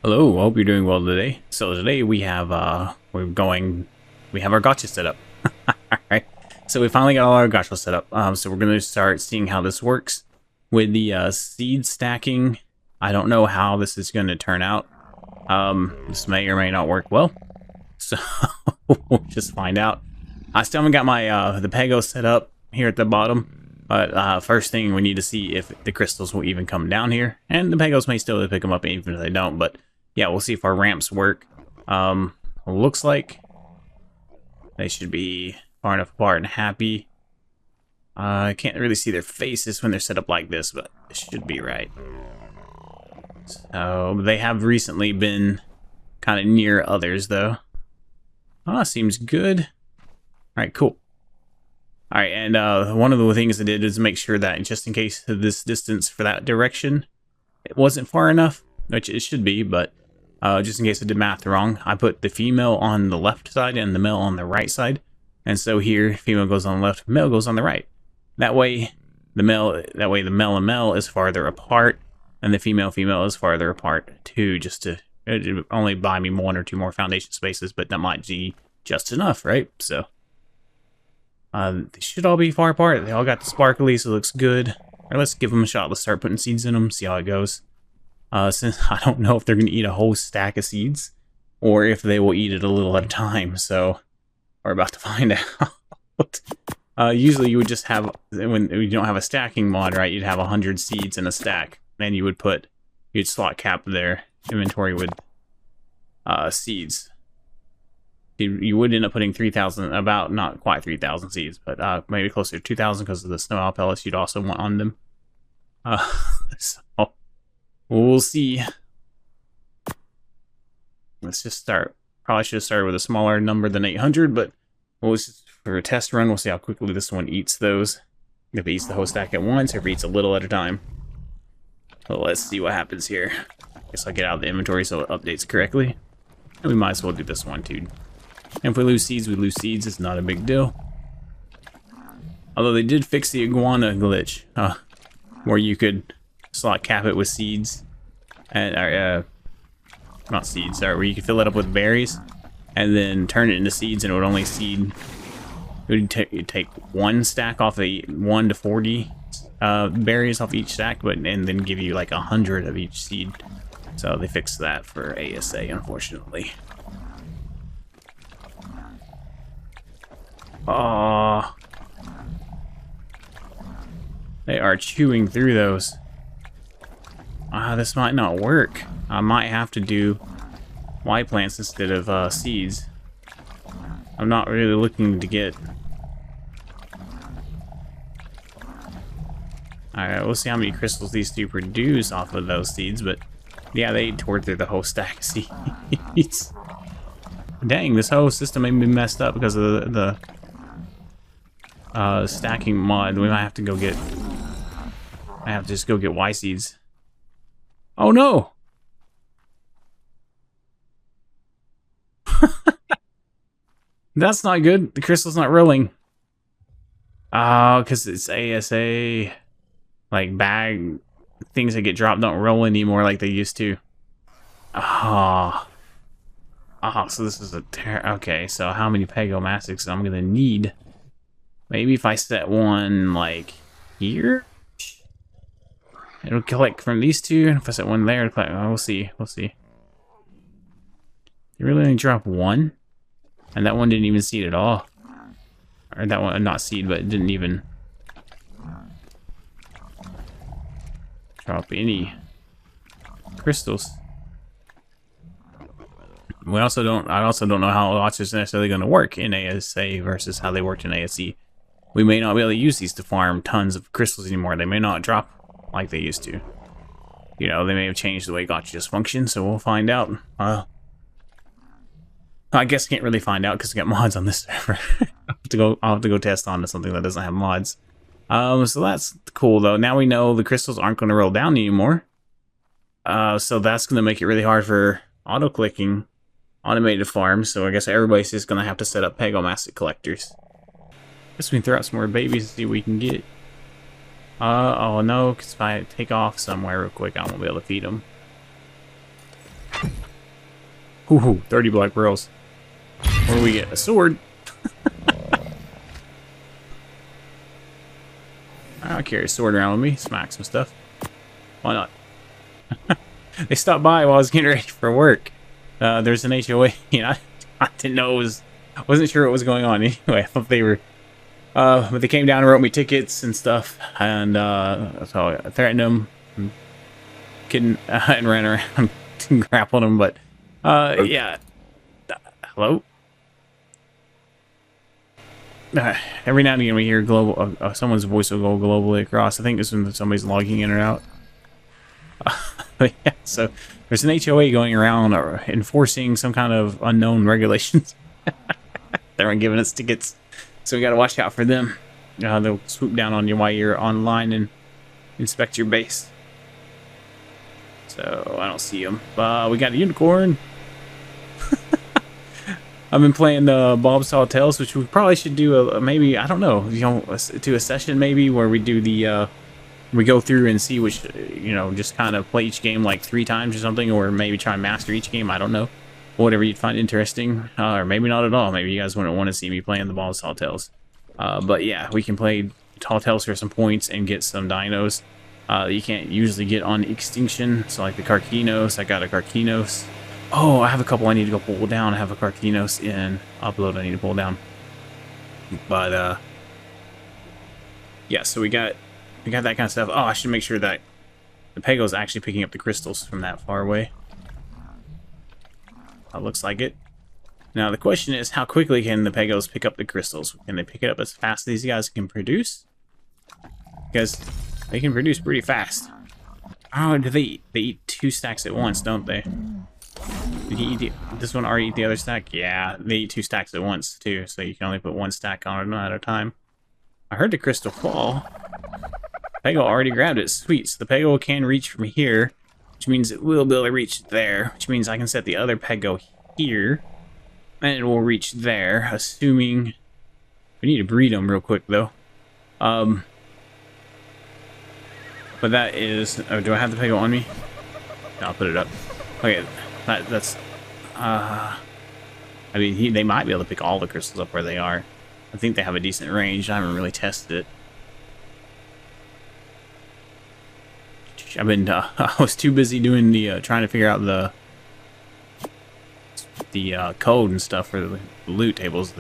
Hello, I hope you're doing well today. So today we have our gacha set up. Alright. So we finally got all our gacha set up. So we're gonna start seeing how this works with the seed stacking. I don't know how this is gonna turn out. This may or may not work well. So we'll just find out. I still haven't got my the pego set up here at the bottom. But first thing, we need to see if the crystals will even come down here. And the pegos may still pick them up even if they don't, but yeah, we'll see if our ramps work. Looks like they should be far enough apart and happy. I can't really see their faces when they're set up like this, but it should be right. So they have recently been kind of near others, though. Oh, seems good. All right, cool. All right, and one of the things I did is make sure that just in case this distance for that direction, it wasn't far enough, which it should be, but just in case I did math wrong, I put the female on the left side and the male on the right side. And so here, female goes on the left, male goes on the right. That way, the male and male is farther apart, and the female is farther apart too, just to only buy me one or two more foundation spaces, but that might be just enough, right? So they should all be far apart. They all got the sparkly, so it looks good. All right, let's give them a shot. Let's start putting seeds in them, see how it goes. Since I don't know if they're going to eat a whole stack of seeds, or if they will eat it a little at a time, so we're about to find out. Usually you would just have, when you don't have a stacking mod, right, you'd have 100 seeds in a stack, and you'd slot cap their inventory with seeds. You would end up putting 3,000, about, not quite 3,000 seeds, but maybe closer to 2,000 because of the snow owl pellets you'd also want on them. So we'll see. Let's just start. Probably should have started with a smaller number than 800, but we'll just, for a test run, we'll see how quickly this one eats those. If it eats the whole stack at once, or if it eats a little at a time. So let's see what happens here. Guess I'll get out of the inventory so it updates correctly. And we might as well do this one too. And if we lose seeds, we lose seeds. It's not a big deal. Although they did fix the iguana glitch, where you could slot cap it with seeds, and not seeds, sorry, where you could fill it up with berries, and then turn it into seeds, and it would only seed. It would take one stack off the 1 to 40 berries off each stack, and then give you like 100 of each seed. So they fixed that for ASA, unfortunately. Oh, they are chewing through those. This might not work. I might have to do white plants instead of seeds. I'm not really looking to get... Alright, we'll see how many crystals these two produce off of those seeds, but yeah, they tore through the whole stack of seeds. Dang, this whole system may be messed up because of the stacking mod. We might have to go get... I have to just go get Y seeds. Oh no! That's not good. The crystal's not rolling. Oh, because it's ASA. Like, bag things that get dropped don't roll anymore like they used to. Oh. Oh, so this is a okay, so how many Pegomastics I'm gonna need? Maybe if I set one, like, here? It'll collect from these two. If I set one there, it'll collect. Oh, we'll see. We'll see. You really only drop one? And that one didn't even seed at all. Or that one, not seed, but it didn't even drop any crystals. I also don't know how lots is necessarily going to work in ASA versus how they worked in ASE. We may not be able to use these to farm tons of crystals anymore. They may not drop like they used to. You know, they may have changed the way gachas function, so we'll find out. I guess I can't really find out because I got mods on this server. I'll have to go test on to something that doesn't have mods. So that's cool though. Now we know the crystals aren't going to roll down anymore. So that's going to make it really hard for auto-clicking automated farms. So I guess everybody's just going to have to set up Pegomastic collectors. Guess we can throw out some more babies and see what we can get. Oh no, because if I take off somewhere real quick, I won't be able to feed them. Ooh, 30 black pearls. What do we get? A sword. I'll carry a sword around with me, smack some stuff. Why not? They stopped by while I was getting ready for work. There's an HOA, you know, I didn't know it was, I wasn't sure what was going on anyway. I thought they were, but they came down and wrote me tickets and stuff, and so I threatened them, and ran around and grappled them, but yeah. Hello? Every now and again we hear global, someone's voice will go globally across. I think it's when somebody's logging in or out. But yeah, so there's an HOA going around enforcing some kind of unknown regulations. They aren't giving us tickets, so we got to watch out for them. They'll swoop down on you while you're online and inspect your base. So I don't see them. We got a unicorn. I've been playing Bob's Tall Tales, which we probably should do maybe, I don't know, you know, do a session maybe where we do the we go through and see which, you know, just kind of play each game like 3 times or something, or maybe try and master each game. I don't know, whatever you'd find interesting, or maybe not at all. Maybe you guys wouldn't want to see me playing the Bob's Tall Tales. But yeah, we can play Tall Tales for some points and get some dinos you can't usually get on Extinction. So like the Carquinos, I got a Carquinos. Oh, I have a couple I need to go pull down. I have a Carquinos in Upload I need to pull down. But yeah, so we got that kind of stuff. Oh, I should make sure that the Pego's actually picking up the crystals from that far away. That looks like it. Now the question is, how quickly can the Pegos pick up the crystals? Can they pick it up as fast as these guys can produce? Because they can produce pretty fast. Oh, do they eat? They eat 2 stacks at once, don't they? Did he eat this one already eat the other stack? Yeah, they eat 2 stacks at once too, so you can only put 1 stack on it at a time. I heard the crystal fall. Pego already grabbed it. Sweet. So the Pego can reach from here, which means it will be able to reach there, which means I can set the other Pego here, and it will reach there, assuming... We need to breed them real quick, though. But that is... Oh, do I have the Pego on me? No, I'll put it up. Okay, that's... I mean, they might be able to pick all the crystals up where they are. I think they have a decent range. I haven't really tested it. I've been, I was too busy doing the, trying to figure out the code and stuff for the loot tables.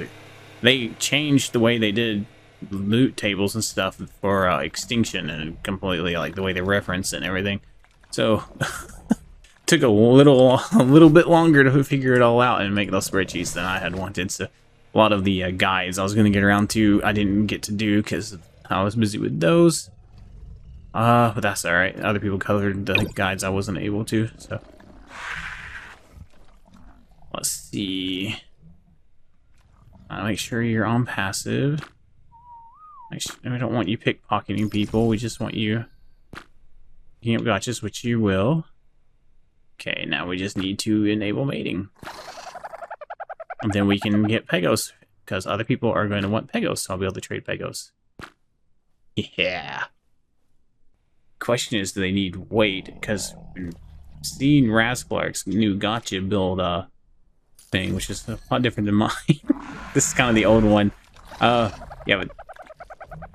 They changed the way they did loot tables and stuff for Extinction, and completely, like, the way they reference and everything. So, took a little bit longer to figure it all out and make those spreadsheets than I had wanted. So, a lot of the guides I was going to get around to, I didn't get to do because I was busy with those. But that's alright. Other people covered the guides I wasn't able to, so. Let's see. Make sure you're on passive. We don't want you pickpocketing people, we just want you picking up gachas, which you will. Okay, now we just need to enable mating. And then we can get Pegos, because other people are going to want Pegos, so I'll be able to trade Pegos. Yeah. Question is, do they need weight? Because we've seen Rasplark's new gacha build thing, which is a lot different than mine. This is kind of the old one. Yeah, but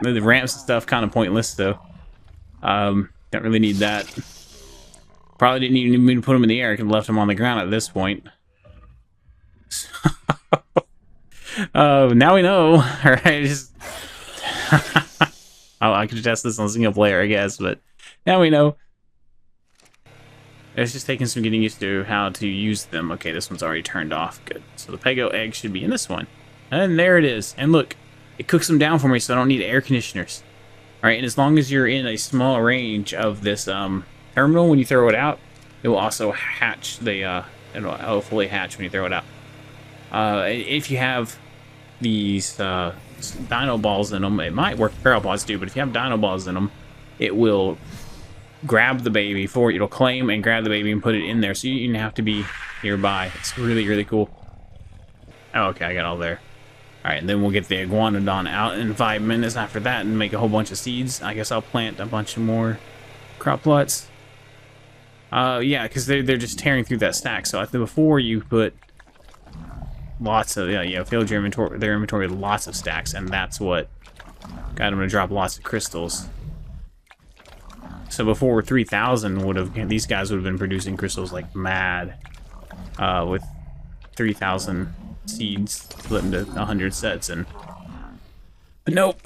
the ramps and stuff kind of pointless though. Don't really need that. Probably didn't even need to put them in the air. I could have left them on the ground at this point. So, now we know. All right, just I could test this on single player, I guess, but now we know. It's just taking some getting used to how to use them. Okay, this one's already turned off. Good. So the Pego egg should be in this one. And there it is. And look, it cooks them down for me, so I don't need air conditioners. All right, and as long as you're in a small range of this terminal when you throw it out, it will also hatch the it'll fully hatch when you throw it out. If you have these dino balls in them, it might work for feral pods too, but if you have dino balls in them, it will grab the baby for you. It'll claim and grab the baby and put it in there, so you don't have to be nearby. It's really, really cool. Oh, okay, I got all there. Alright, and then we'll get the iguanodon out in 5 minutes after that and make a whole bunch of seeds. I guess I'll plant a bunch of more crop plots. Yeah, because they're just tearing through that stack. So I think before you put lots of filled your inventory, their inventory with lots of stacks, and that's what got them to drop lots of crystals. So before 3,000 would have, these guys would have been producing crystals like mad, with 3,000 seeds split into 100 sets, but nope.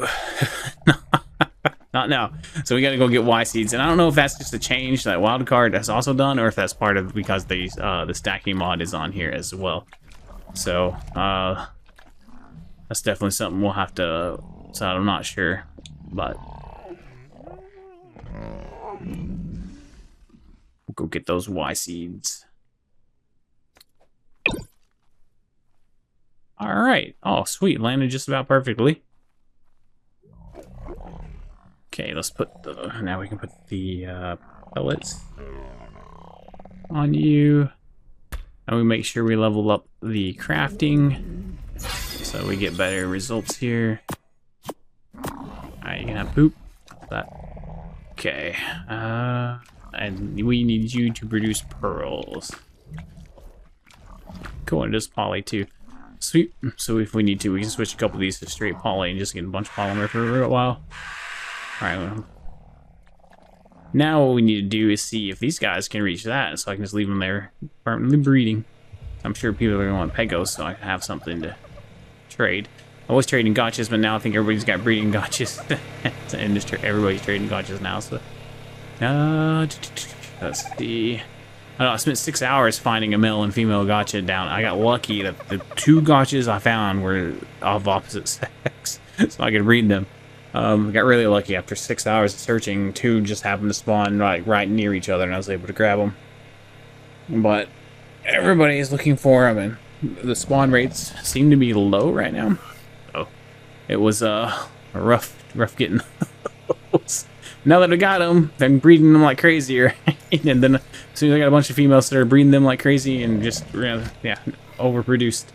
Not now. So we gotta go get Y seeds, and I don't know if that's just a change that wild card has also done, or if that's part of because the stacking mod is on here as well. So that's definitely something we'll have to. So I'm not sure, but we'll go get those Y seeds. All right. Oh, sweet. Landed just about perfectly. Okay, let's put the, now we can put the pellets on you. And we make sure we level up the crafting so we get better results here. Alright, you can have poop. That. Okay. And we need you to produce pearls. Cool, and just poly too. Sweet. So if we need to, we can switch a couple of these to straight poly and just get a bunch of polymer for a while. Alright, well, now what we need to do is see if these guys can reach that, so I can just leave them there permanently breeding. I'm sure people are going to want Pegos, so I can have something to trade. I was trading Gachas, but now I think everybody's got breeding Gachas. And just everybody's trading Gachas now, so... let's see... I don't know, I spent 6 hours finding a male and female Gacha down. I got lucky that the 2 Gachas I found were of opposite sex, so I could breed them. Got really lucky. After 6 hours of searching, 2 just happened to spawn right near each other, and I was able to grab them. But everybody is looking for them, and the spawn rates seem to be low right now. So it was rough getting those. Now that I got them, I'm breeding them like crazy, right? And then as soon as I got a bunch of females that are breeding them like crazy and just overproduced.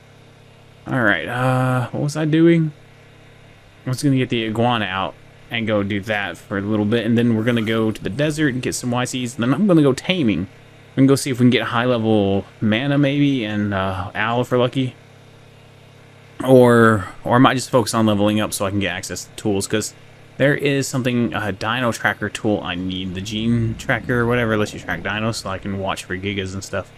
All right, what was I doing? I was going to get the iguana out and go do that for a little bit, and then we're going to go to the desert and get some YCs, and then I'm going to go taming. We can go see if we can get high-level mana, maybe, and owl for lucky. Or I might just focus on leveling up so I can get access to tools, because there is something, a dino tracker tool I need. The gene tracker or whatever lets you track dinos, so I can watch for gigas and stuff.